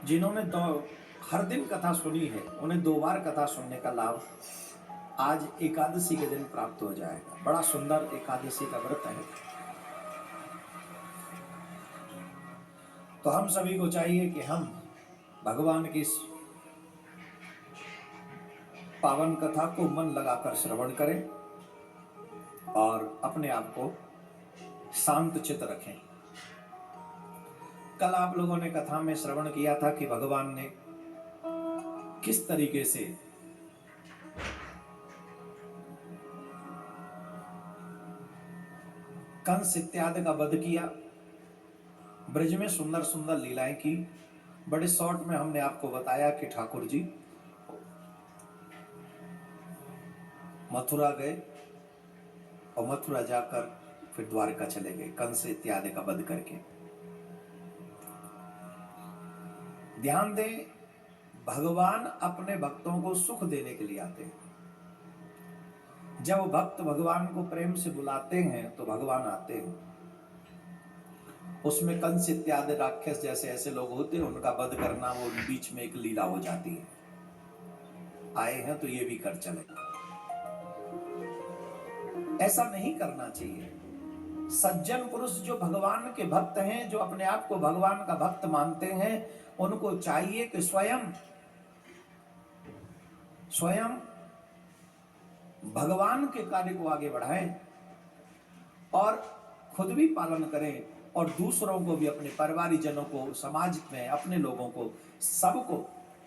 जिन्होंने हर दिन कथा सुनी है उन्हें 2 बार कथा सुनने का लाभ आज एकादशी के दिन प्राप्त हो जाएगा। बड़ा सुंदर एकादशी का व्रत है। तो हम सभी को चाहिए कि हम भगवान की इस पावन कथा को मन लगाकर श्रवण करें और अपने आप को शांत चित्त रखें। कल आप लोगों ने कथा में श्रवण किया था कि भगवान ने किस तरीके से कंस इत्यादि का वध किया, ब्रज में सुंदर सुंदर लीलाएं की। बड़े शॉर्ट में हमने आपको बताया कि ठाकुर जी मथुरा गए और मथुरा जाकर फिर द्वारका चले गए कंस इत्यादि का वध करके। ध्यान दें, भगवान अपने भक्तों को सुख देने के लिए आते हैं। जब भक्त भगवान को प्रेम से बुलाते हैं तो भगवान आते हैं। उसमें कंस इत्यादि राक्षस जैसे ऐसे लोग होते हैं, उनका वध करना वो बीच में एक लीला हो जाती है। आए हैं तो ये भी कर चले। ऐसा नहीं करना चाहिए। सज्जन पुरुष जो भगवान के भक्त हैं, जो अपने आप को भगवान का भक्त मानते हैं, उनको चाहिए कि स्वयं भगवान के कार्य को आगे बढ़ाएं और खुद भी पालन करें और दूसरों को भी, अपने परिवारजनों को, समाज में अपने लोगों को, सबको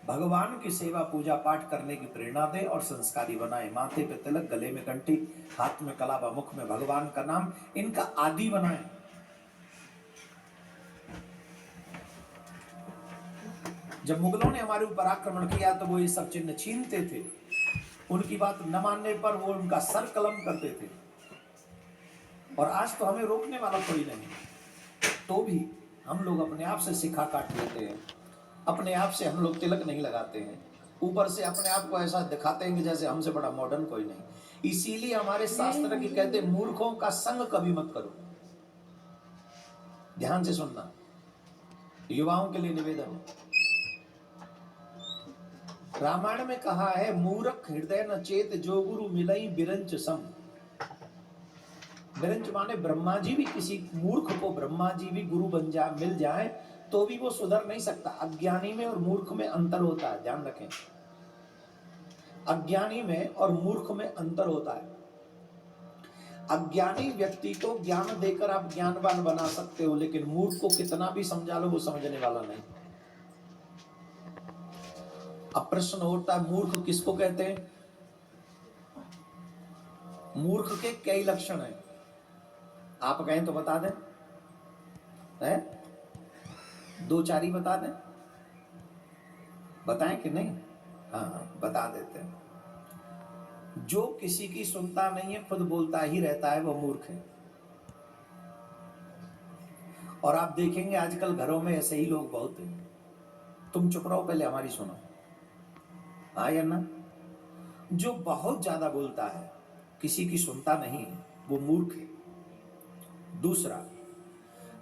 भगवान की सेवा पूजा पाठ करने की प्रेरणा दें और संस्कारी बनाएं। माथे पे तिलक, गले में कंठी, हाथ में कलावा, मुख में भगवान का नाम, इनका आदि बनाएं। जब मुगलों ने हमारे ऊपर आक्रमण किया तो वो ये सब चिन्ह छीनते थे। उनकी बात न मानने पर वो उनका सर कलम करते थे। और आज तो हमें रोकने वाला कोई नहीं, तो भी हम लोग अपने आप से सिखा काट लेते हैं। अपने आप से हम लोग तिलक नहीं लगाते हैं, ऊपर से अपने आप को ऐसा दिखाते हैं कि जैसे हमसे बड़ा मॉडर्न कोई नहीं। इसीलिए हमारे शास्त्र की कहते, मूर्खों का संग कभी मत करो। ध्यान से सुनना, युवाओं के लिए निवेदन है। रामायण में कहा है, मूर्ख हृदय न चेत जो गुरु मिलई बिरंच सम। बिरंच माने ब्रह्मा जी भी, किसी मूर्ख को ब्रह्मा जी भी गुरु मिल जाए तो भी वो सुधर नहीं सकता। अज्ञानी में और मूर्ख में अंतर होता है, ध्यान रखें। अज्ञानी में और मूर्ख में अंतर होता है। अज्ञानी व्यक्ति को ज्ञान देकर आप ज्ञानवान बना सकते हो, लेकिन मूर्ख को कितना भी समझा लो वो समझने वाला नहीं। अब प्रश्न होता है, मूर्ख किसको कहते हैं? मूर्ख के कई लक्षण हैं, आप कहें तो बता दें, है? 2-4 ही बता दें, बताएं कि नहीं? हाँ, बता देते हैं। जो किसी की सुनता नहीं है, खुद बोलता ही रहता है, वो मूर्ख है। और आप देखेंगे आजकल घरों में ऐसे ही लोग बहुत हैं। तुम चुप रहो, पहले हमारी सुनो, हाँ या ना? जो बहुत ज्यादा बोलता है, किसी की सुनता नहीं है, वो मूर्ख है। दूसरा,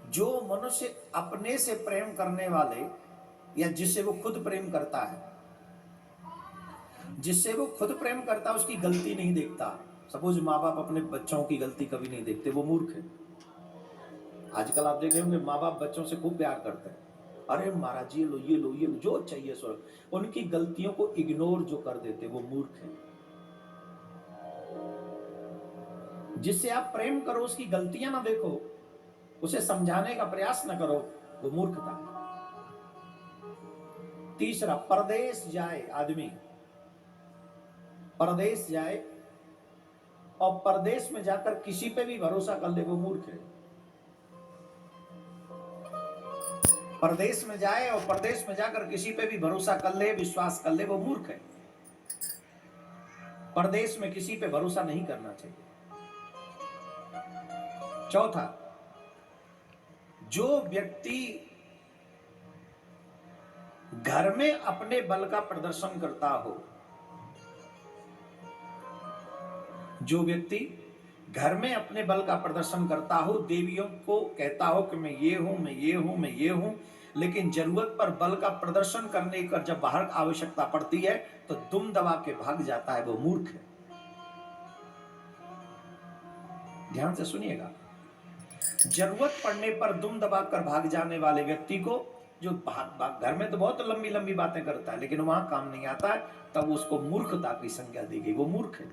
जो मनुष्य अपने से प्रेम करने वाले या जिससे वो खुद प्रेम करता है, जिससे वो खुद प्रेम करता है, उसकी गलती नहीं देखता। सपोज माँ बाप अपने बच्चों की गलती कभी नहीं देखते, वो मूर्ख है। आजकल आप देखे होंगे माँ बाप बच्चों से खूब प्यार करते हैं, अरे महाराज ये लो ये लो ये लो, जो चाहिए सो। उनकी गलतियों को इग्नोर जो कर देते, वो मूर्ख है। जिससे आप प्रेम करो, उसकी गलतियां ना देखो, उसे समझाने का प्रयास न करो, वो मूर्खता है। तीसरा, परदेश जाए आदमी, परदेश जाए और परदेश में जाकर किसी पे भी भरोसा कर ले, वो मूर्ख है। परदेश में जाए और परदेश में जाकर किसी पे भी भरोसा कर ले, विश्वास कर ले, वो मूर्ख है। परदेश में किसी पे भरोसा नहीं करना चाहिए। चौथा, जो व्यक्ति घर में अपने बल का प्रदर्शन करता हो, जो व्यक्ति घर में अपने बल का प्रदर्शन करता हो, देवियों को कहता हो कि मैं ये हूं, मैं ये हूं, मैं ये हूं, लेकिन जरूरत पर बल का प्रदर्शन करने का जब बाहर आवश्यकता पड़ती है तो दुम दबा के भाग जाता है, वो मूर्ख है। ध्यान से सुनिएगा, जरूरत पड़ने पर दुम दबाकर भाग जाने वाले व्यक्ति को, जो घर में तो बहुत लंबी लंबी बातें करता है लेकिन वहां काम नहीं आता है, तब उसको मूर्खता की संज्ञा दी गई, वो मूर्ख है।